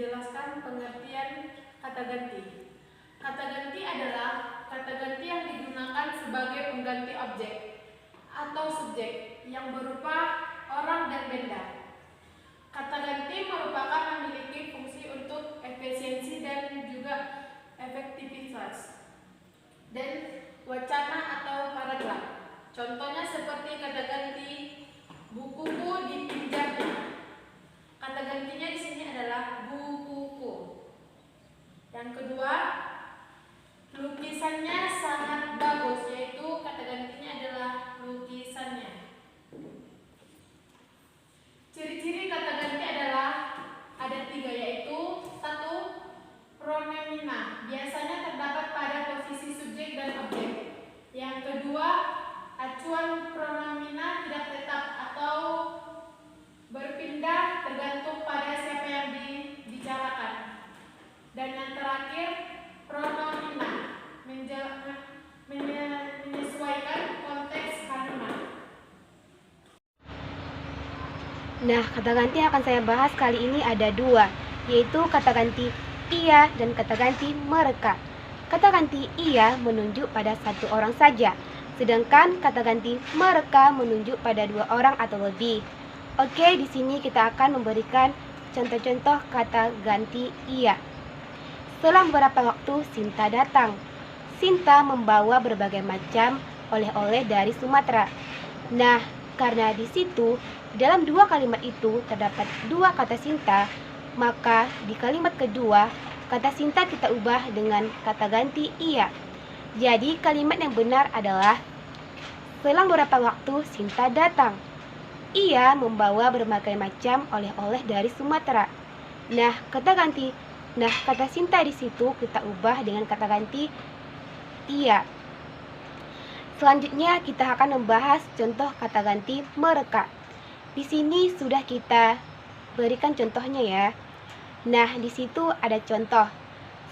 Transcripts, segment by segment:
menjelaskan pengertian kata ganti. Kata ganti adalah kata ganti yang digunakan sebagai pengganti objek atau subjek yang berupa orang dan benda. Kata ganti merupakan memiliki fungsi untuk efisiensi dan juga efektivitas dan wacana atau paragraf. Contohnya seperti kata ganti bukuku dipinjamnya. Kata gantinya di sini adalah bukuku. Yang kedua, lukisannya sangat bagus, yaitu kata gantinya adalah lukisannya. Ciri-ciri kata ganti adalah ada 3, yaitu 1. Pronomina biasanya terdapat pada posisi subjek dan objek. Yang kedua, acuan pronomina tidak tetap atau berpindah tergantung pada siapa yang dibicarakan. Dan yang terakhir, pronomina menyesuaikan konteks kalimat. Nah, kata ganti yang akan saya bahas kali ini ada 2, yaitu kata ganti ia dan kata ganti mereka. Kata ganti ia menunjuk pada 1 orang saja, sedangkan kata ganti mereka menunjuk pada 2 orang atau lebih. Oke, di sini kita akan memberikan contoh-contoh kata ganti ia. Setelah beberapa waktu, Sinta datang. Sinta membawa berbagai macam oleh-oleh dari Sumatera. Nah, karena di situ dalam 2 kalimat itu terdapat 2 kata Sinta, maka di kalimat kedua kata Sinta kita ubah dengan kata ganti ia. Jadi kalimat yang benar adalah selang beberapa waktu Sinta datang. Ia membawa berbagai macam oleh-oleh dari Sumatera. Nah, kata Sinta di situ kita ubah dengan kata ganti ia. Selanjutnya kita akan membahas contoh kata ganti mereka. Di sini sudah kita berikan contohnya ya. Nah, di situ ada contoh.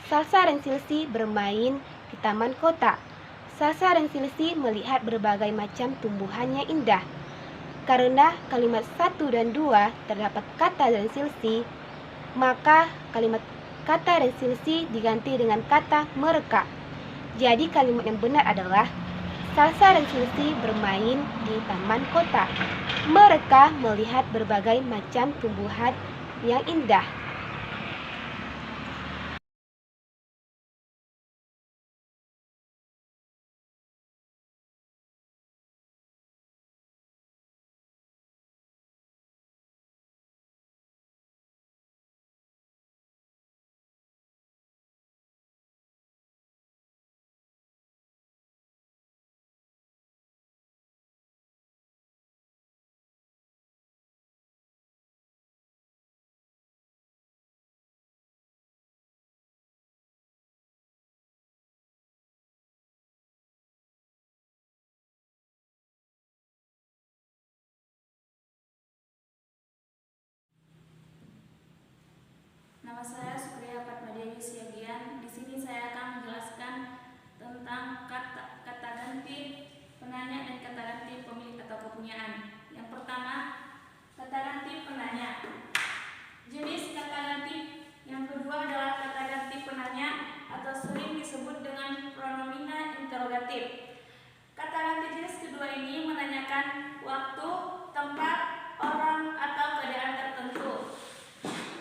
Salsa dan Silsi bermain di taman kota. Salsa dan Silsi melihat berbagai macam tumbuhan yang indah. Karena kalimat 1 dan 2 terdapat kata dan Silsi, maka kalimat kata dan Silsi diganti dengan kata mereka. Jadi kalimat yang benar adalah Salsa dan Silsi bermain di taman kota. Mereka melihat berbagai macam tumbuhan yang indah. Nama saya Supriya Fatmadewi Siagian. Di sini saya akan menjelaskan tentang kata ganti penanya dan kata ganti pemilik atau kepunyaan. Yang pertama, kata ganti penanya. Jenis kata ganti yang kedua adalah kata ganti penanya atau sering disebut dengan pronomina interrogatif. Kata ganti jenis kedua ini menanyakan waktu, tempat, orang, atau keadaan tertentu.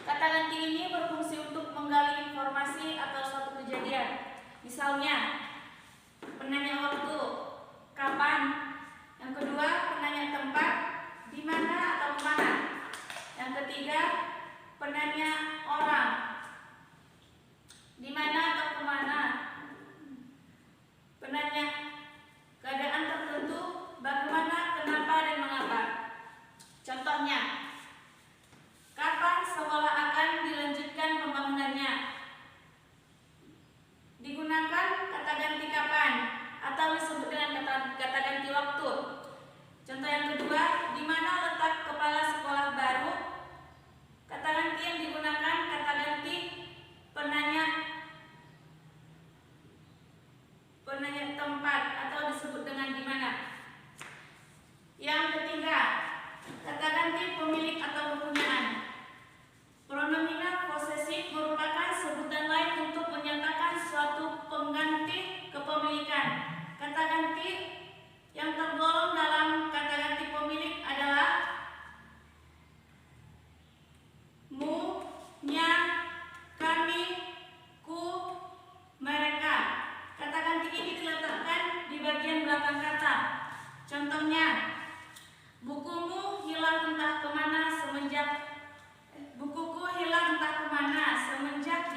Kata ganti ini berfungsi untuk menggali informasi atau suatu kejadian. Misalnya, penanya waktu, kapan. Yang kedua, penanya tempat, di mana atau kemana. Yang ketiga, penanya orang, di mana atau kemana. Penanya keadaan tertentu, bagaimana, kenapa, dan mengapa. Contohnya, kapan sekolah akan dilanjutkan pembangunannya? Digunakan kata ganti kapan atau disebut dengan kata ganti waktu. Contoh yang kedua, di mana letak kepala sekolah baru? Kata ganti yang digunakan kata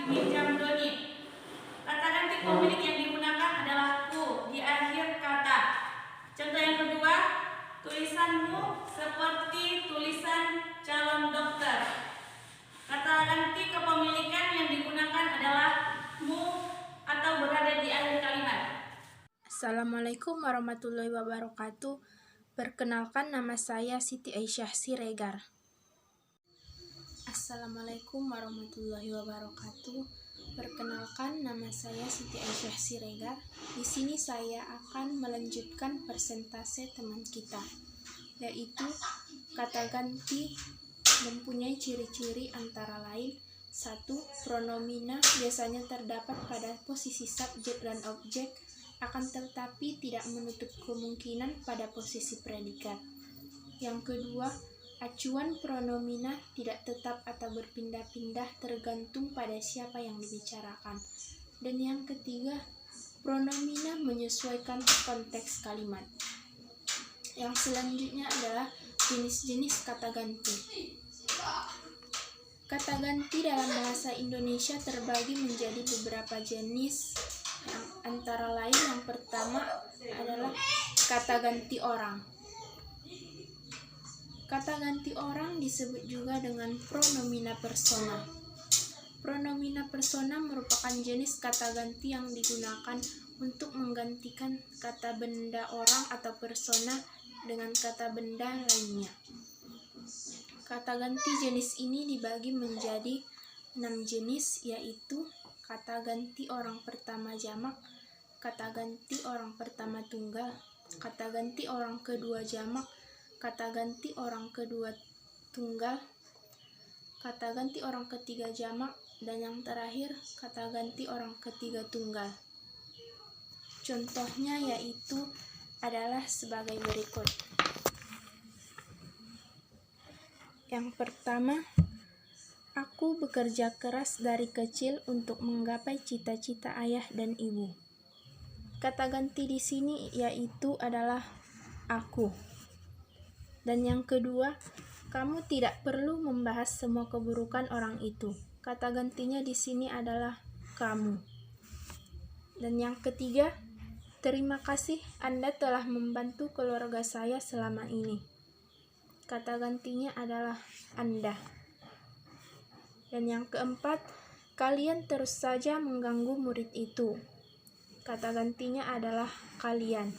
meminjam Doni. Kata ganti pemilik yang digunakan adalah ku di akhir kata. Contoh yang kedua, tulisanmu seperti tulisan calon dokter. Kata ganti kepemilikan yang digunakan adalah mu atau berada di akhir kalimat. Assalamualaikum warahmatullahi wabarakatuh. Perkenalkan, nama saya Siti Aisyah Siregar. Assalamualaikum warahmatullahi wabarakatuh. Perkenalkan, nama saya Siti Aisyah Siregar. Di sini saya akan melanjutkan persentase teman kita, yaitu kata ganti mempunyai ciri-ciri antara lain. 1. Pronomina biasanya terdapat pada posisi subjek dan objek, akan tetapi tidak menutup kemungkinan pada posisi predikat. Yang kedua, acuan pronomina tidak tetap atau berpindah-pindah tergantung pada siapa yang dibicarakan. Dan yang ketiga, pronomina menyesuaikan konteks kalimat. Yang selanjutnya adalah jenis-jenis kata ganti. Kata ganti dalam bahasa Indonesia terbagi menjadi beberapa jenis, yang antara lain yang pertama adalah kata ganti orang. Kata ganti orang disebut juga dengan pronomina persona. Pronomina persona merupakan jenis kata ganti yang digunakan untuk menggantikan kata benda orang atau persona dengan kata benda lainnya. Kata ganti jenis ini dibagi menjadi 6 jenis, yaitu kata ganti orang pertama jamak, kata ganti orang pertama tunggal, kata ganti orang kedua jamak, kata ganti orang kedua tunggal, kata ganti orang ketiga jamak, dan yang terakhir kata ganti orang ketiga tunggal. Contohnya yaitu adalah sebagai berikut. Yang pertama, aku bekerja keras dari kecil untuk menggapai cita-cita ayah dan ibu. Kata ganti di sini yaitu adalah aku. Dan yang kedua, kamu tidak perlu membahas semua keburukan orang itu. Kata gantinya di sini adalah kamu. Dan yang ketiga, terima kasih Anda telah membantu keluarga saya selama ini. Kata gantinya adalah Anda. Dan yang keempat, kalian terus saja mengganggu murid itu. Kata gantinya adalah kalian.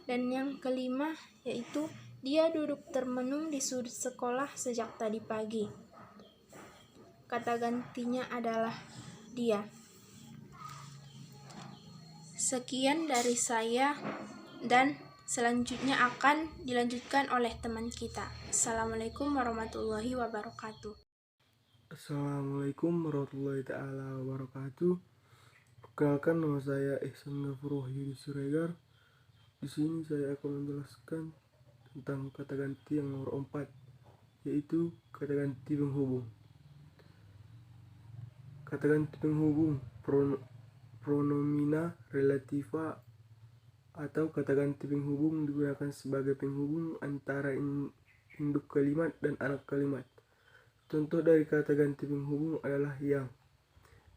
Dan yang kelima yaitu dia duduk termenung di sudut sekolah sejak tadi pagi. Kata gantinya adalah dia. Sekian dari saya, dan selanjutnya akan dilanjutkan oleh teman kita. Assalamualaikum warahmatullahi wabarakatuh. Assalamualaikum warahmatullahi ta'ala wabarakatuh. Perkenalkan, nama saya Ihsan Ghafur Wahyudi Siregar. Di sini saya akan menjelaskan tentang kata ganti yang nomor 4, yaitu kata ganti penghubung. Kata ganti penghubung pronomina relativa atau kata ganti penghubung digunakan sebagai penghubung antara induk kalimat dan anak kalimat. Contoh dari kata ganti penghubung adalah yang.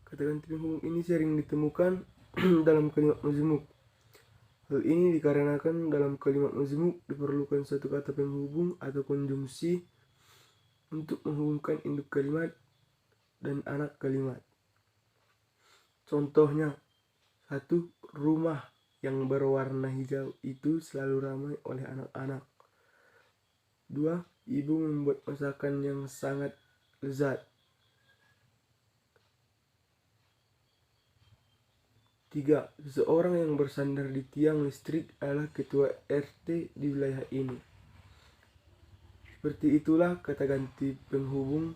Kata ganti penghubung ini sering ditemukan dalam kalimat majmuk. Hal ini dikarenakan dalam kalimat majmuk diperlukan satu kata penghubung atau konjungsi untuk menghubungkan induk kalimat dan anak kalimat. Contohnya, 1. Rumah yang berwarna hijau itu selalu ramai oleh anak-anak. 2. Ibu membuat masakan yang sangat lezat. 3. Seseorang yang bersandar di tiang listrik adalah ketua RT di wilayah ini. Seperti itulah kata ganti penghubung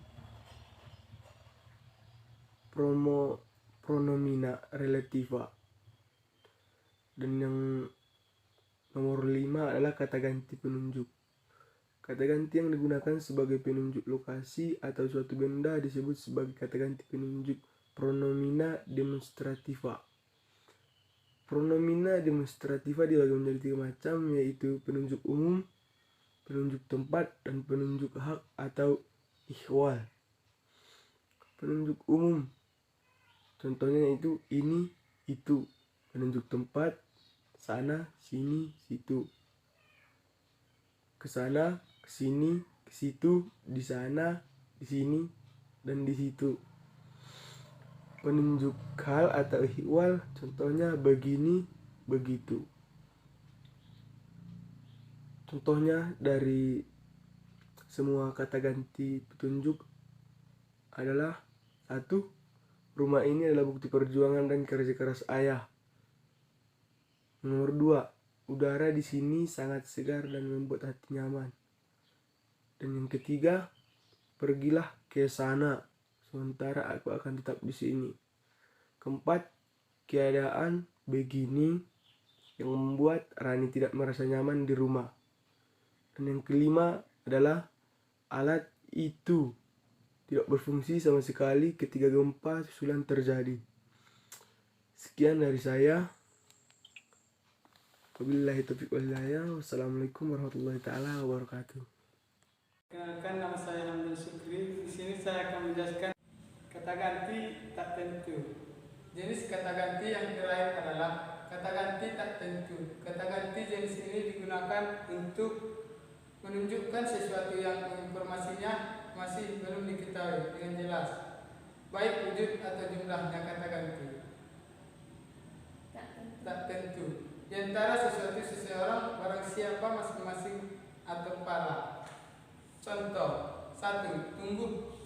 pronomina relativa. Dan yang nomor 5 adalah kata ganti penunjuk. Kata ganti yang digunakan sebagai penunjuk lokasi atau suatu benda disebut sebagai kata ganti penunjuk pronomina demonstrativa. Pronomina demonstrativa dibagi menjadi 3 macam, yaitu penunjuk umum, penunjuk tempat, dan penunjuk hak atau ihwal. Penunjuk umum Contohnya yaitu ini, itu, penunjuk tempat, sana, sini, situ, ke sana, ke sini, ke situ, di sana, di sini, dan di situ. Penunjuk hal atau ihwal, contohnya begini, begitu. Contohnya dari semua kata ganti petunjuk adalah: 1. Rumah ini adalah bukti perjuangan dan kerja keras ayah. Nomor 2. Udara di sini sangat segar dan membuat hati nyaman. Dan yang ketiga, pergilah ke sana, sementara aku akan tetap di sini. Keempat, keadaan begini yang membuat Rani tidak merasa nyaman di rumah. Dan yang kelima adalah alat itu tidak berfungsi sama sekali ketika gempa susulan terjadi. Sekian dari saya. Wabillahi taufiq wal hidayah. Wassalamualaikum warahmatullahi taala wabarakatuh. Kenalkan, nama saya Hamdan Syukri. Di sini saya akan menjelaskan kata ganti tak tentu. Jenis kata ganti yang terakhir adalah kata ganti tak tentu. Kata ganti jenis ini digunakan untuk menunjukkan sesuatu yang informasinya masih belum diketahui dengan jelas, baik wujud atau jumlahnya. Kata ganti tak tentu di antara sesuatu seseorang, barang siapa, masing-masing, atau para. Contoh: 1.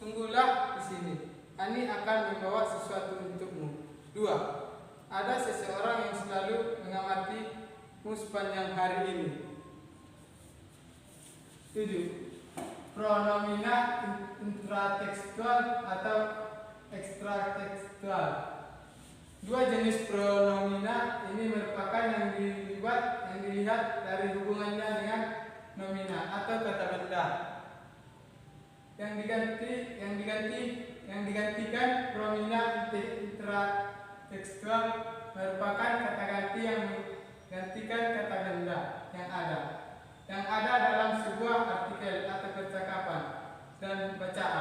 Tunggulah di sini. Ani akan membawa sesuatu untukmu. 2. Ada seseorang yang selalu mengamatimu sepanjang hari ini. 7. Pronomina intratekstual atau ekstratekstual. Dua jenis pronomina ini merupakan yang dilihat dari hubungannya dengan nomina atau kata benda. Yang digantikan pronomina intratekstual merupakan kata ganti yang menggantikan kata benda yang ada dalam sebuah artikel atau percakapan dan bacaan.